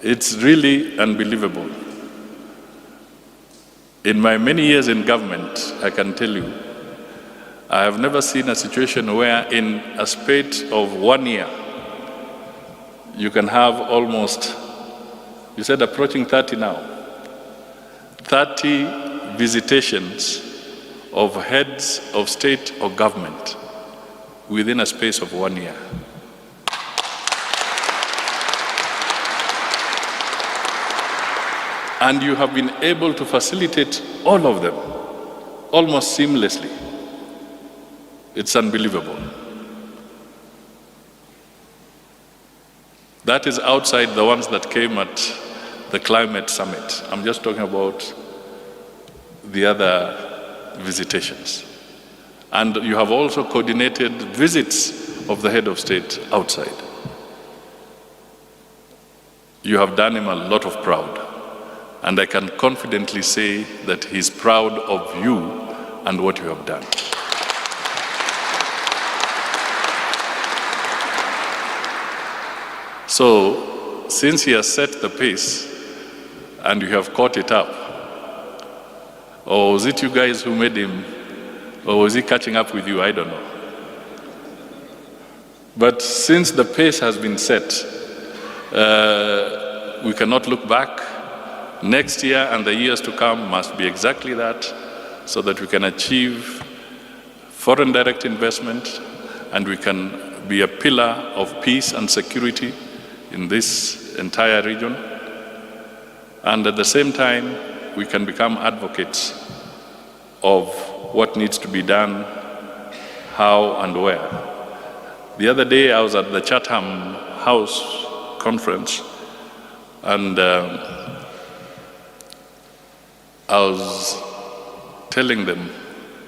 It's really unbelievable. In my many years in government, I can tell you, I have never seen a situation where in a space of 1 year, you can have almost, you said approaching 30 now, 30 visitations of heads of state or government within a space of 1 year. And you have been able to facilitate all of them almost seamlessly. It's unbelievable. That is outside the ones that came at the climate summit. I'm just talking about the other visitations. And you have also coordinated visits of the head of state outside. You have done him a lot of proud. And I can confidently say that he's proud of you and what you have done. So, since he has set the pace and you have caught it up, or was it you guys who made him, or was he catching up with you? I don't know. But since the pace has been set, we cannot look back. Next year and the years to come must be exactly that, so that we can achieve foreign direct investment and we can be a pillar of peace and security in this entire region. And at the same time, we can become advocates of what needs to be done, how and where. The other day I was at the Chatham House conference, and I was telling them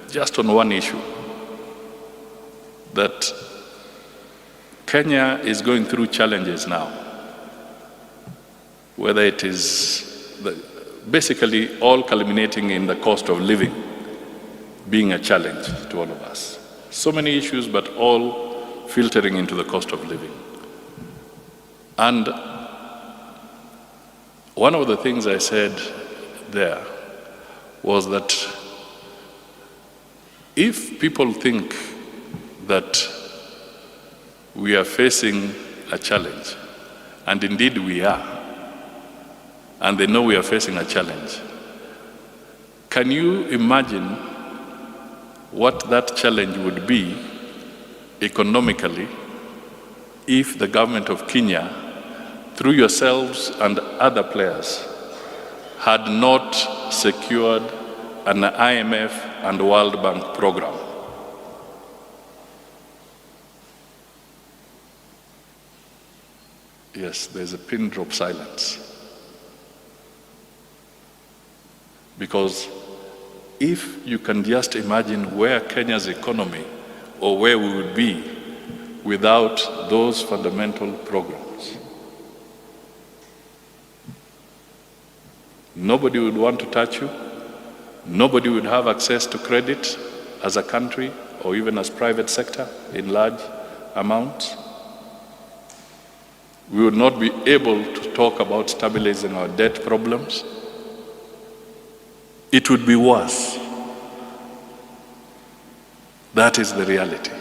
just on one issue that Kenya is going through challenges now, whether it is basically all culminating in the cost of living being a challenge to all of us. So many issues, but all filtering into the cost of living. And one of the things I said there was that if people think that we are facing a challenge, and indeed we are, and they know we are facing a challenge, can you imagine what that challenge would be economically if the government of Kenya, through yourselves and other players, had not secured an IMF and World Bank program? Yes, there's a pin drop silence. Because if you can just imagine where Kenya's economy, or where we would be without those fundamental programs, nobody would want to touch you. Nobody would have access to credit as a country or even as private sector in large amounts. We would not be able to talk about stabilizing our debt problems. It would be worse. That is the reality.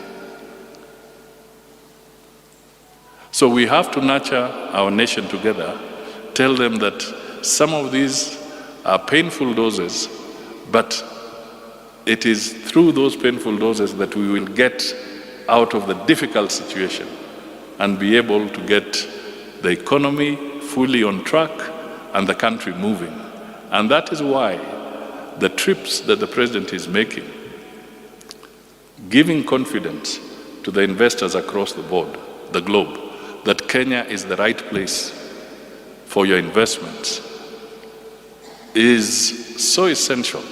So we have to nurture our nation together, tell them that some of these are painful doses, but it is through those painful doses that we will get out of the difficult situation and be able to get the economy fully on track and the country moving. And that is why the trips that the President is making, giving confidence to the investors across the board, the globe, that Kenya is the right place for your investments, is so essential.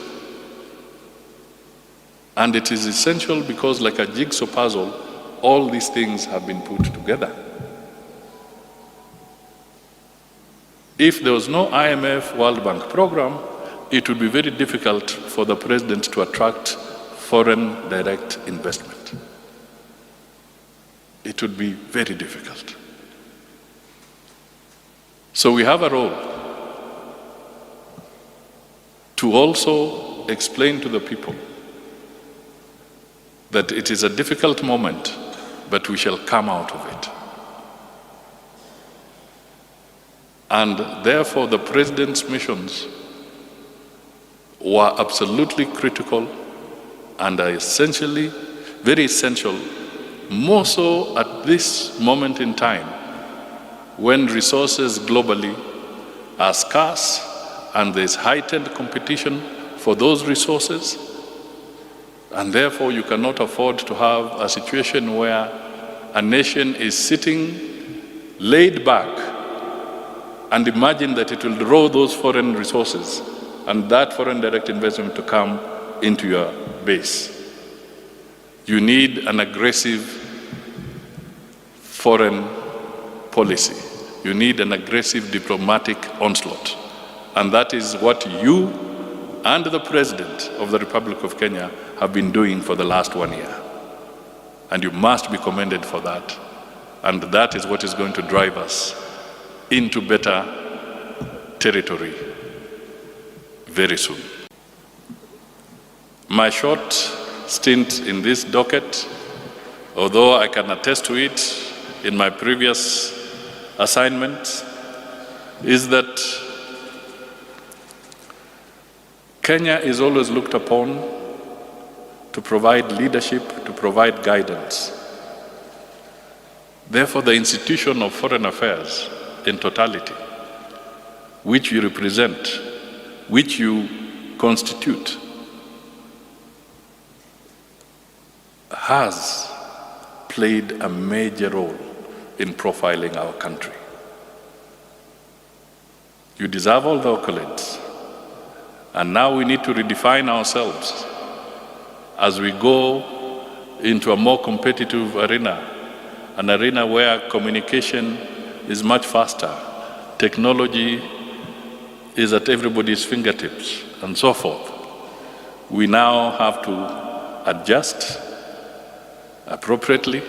And it is essential because, like a jigsaw puzzle, all these things have been put together. If there was no IMF World Bank program, it would be very difficult for the President to attract foreign direct investment. It would be very difficult. So we have a role to also explain to the people that it is a difficult moment, but we shall come out of it. And therefore, the President's missions were absolutely critical and are essentially, very essential, more so at this moment in time when resources globally are scarce and there's heightened competition for those resources. And therefore, you cannot afford to have a situation where a nation is sitting laid back and imagine that it will draw those foreign resources and that foreign direct investment to come into your base. You need an aggressive foreign policy. You need an aggressive diplomatic onslaught. And that is what you and the President of the Republic of Kenya have been doing for the last 1 year. And you must be commended for that. And that is what is going to drive us into better territory very soon. My short stint in this docket, although I can attest to it in my previous assignments, is that Kenya is always looked upon to provide leadership, to provide guidance. Therefore, the institution of foreign affairs in totality, which you represent, which you constitute, has played a major role in profiling our country. You deserve all the accolades. And now we need to redefine ourselves as we go into a more competitive arena, an arena where communication is much faster, technology is at everybody's fingertips, and so forth. We now have to adjust appropriately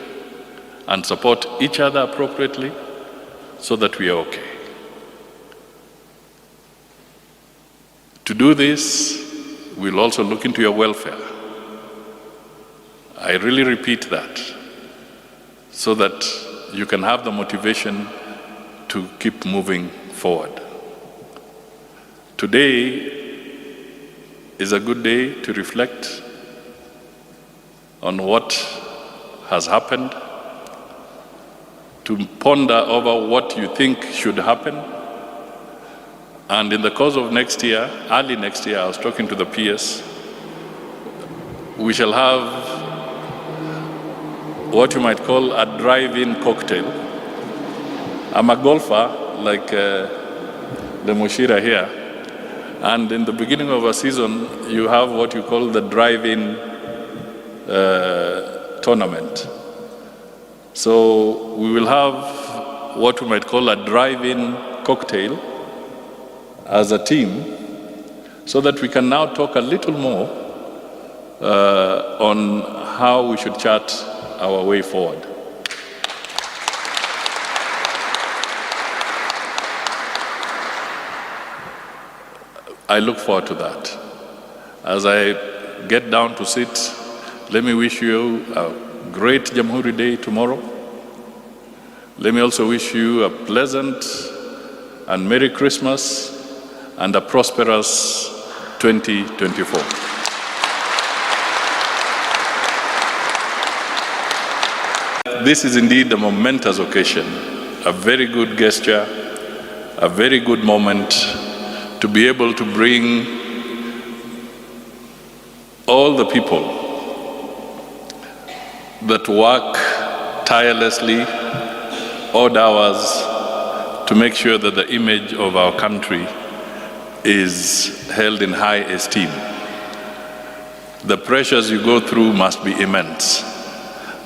and support each other appropriately so that we are okay. To do this, we'll also look into your welfare. I really repeat that, so that you can have the motivation to keep moving forward. Today is a good day to reflect on what has happened, to ponder over what you think should happen. And in the course of next year, early next year, I was talking to the PS, we shall have what you might call a drive-in cocktail. I'm a golfer, like the Mushira here, and in the beginning of a season, you have what you call the drive-in tournament. So we will have what we might call a drive-in cocktail as a team, so that we can now talk a little more on how we should chart our way forward. I look forward to that. As I get down to sit, let me wish you a great Jamhuri Day tomorrow. Let me also wish you a pleasant and Merry Christmas and a prosperous 2024. This is indeed a momentous occasion, a very good gesture, a very good moment to be able to bring all the people that work tirelessly, odd hours, to make sure that the image of our country is held in high esteem. The pressures you go through must be immense.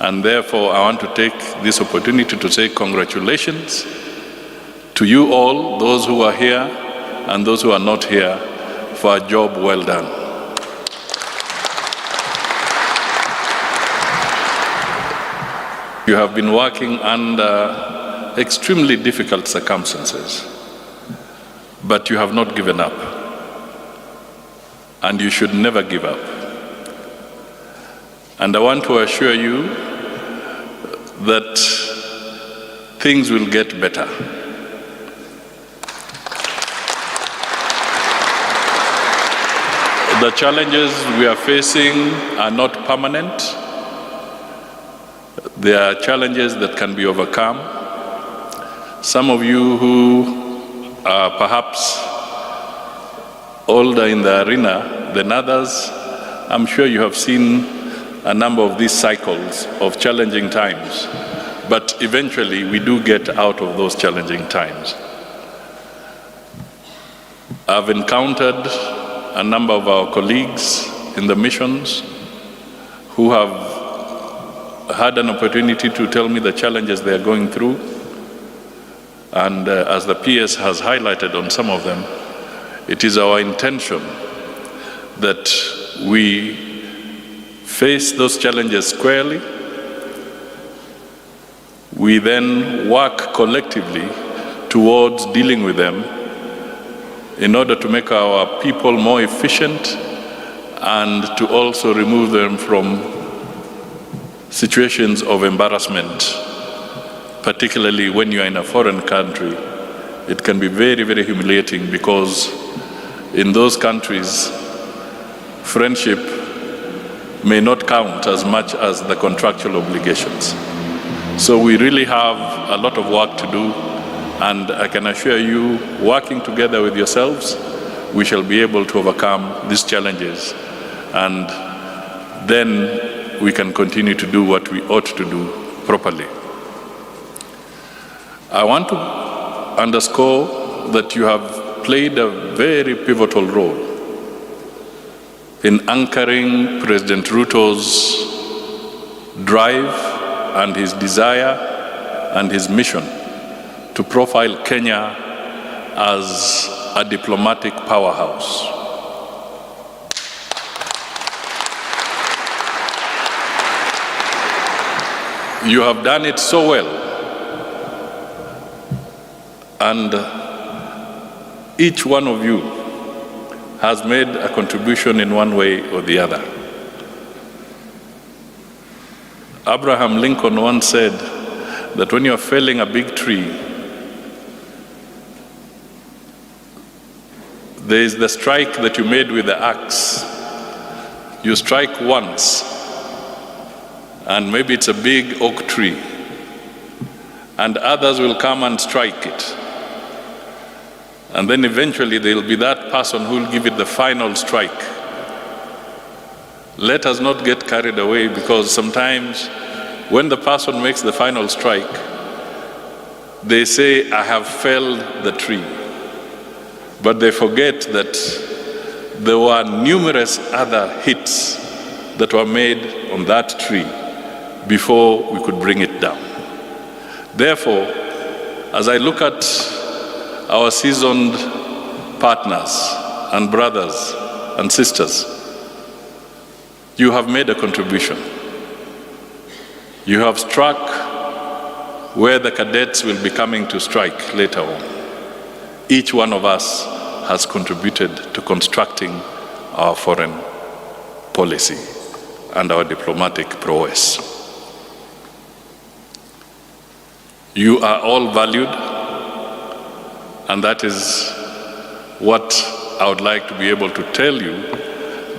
And therefore, I want to take this opportunity to say congratulations to you all, those who are here and those who are not here, for a job well done. You have been working under extremely difficult circumstances. but you have not given up. And you should never give up. And I want to assure you that things will get better. The challenges we are facing are not permanent. They are challenges that can be overcome. Some of you who are perhaps older in the arena than others, I'm sure you have seen a number of these cycles of challenging times, but eventually we do get out of those challenging times. I've encountered a number of our colleagues in the missions who have had an opportunity to tell me the challenges they are going through. And as the PS has highlighted on some of them, it is our intention that we face those challenges squarely. We then work collectively towards dealing with them in order to make our people more efficient and to also remove them from situations of embarrassment, particularly when you are in a foreign country. It can be very, very humiliating because in those countries, friendship may not count as much as the contractual obligations. So we really have a lot of work to do, and I can assure you, working together with yourselves, we shall be able to overcome these challenges, and then we can continue to do what we ought to do properly. I want to underscore that you have played a very pivotal role in anchoring President Ruto's drive and his desire and his mission to profile Kenya as a diplomatic powerhouse. You have done it so well, and each one of you has made a contribution in one way or the other. Abraham Lincoln once said that when you are felling a big tree, there is the strike that you made with the axe. You strike once, and maybe it's a big oak tree, and others will come and strike it. And then eventually there will be that person who will give it the final strike. Let us not get carried away, because sometimes when the person makes the final strike, they say, I have felled the tree. But they forget that there were numerous other hits that were made on that tree before we could bring it down. Therefore, as I look at our seasoned partners and brothers and sisters, you have made a contribution. You have struck where the cadets will be coming to strike later on. Each one of us has contributed to constructing our foreign policy and our diplomatic prowess. You are all valued, and that is what I would like to be able to tell you,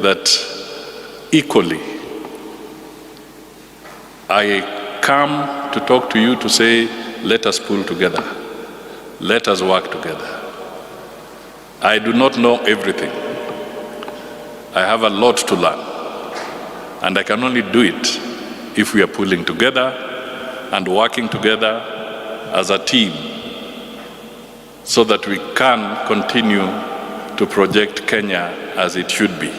that equally, I come to talk to you to say, let us pull together. Let us work together. I do not know everything. I have a lot to learn. And I can only do it if we are pulling together and working together as a team, so that we can continue to project Kenya as it should be.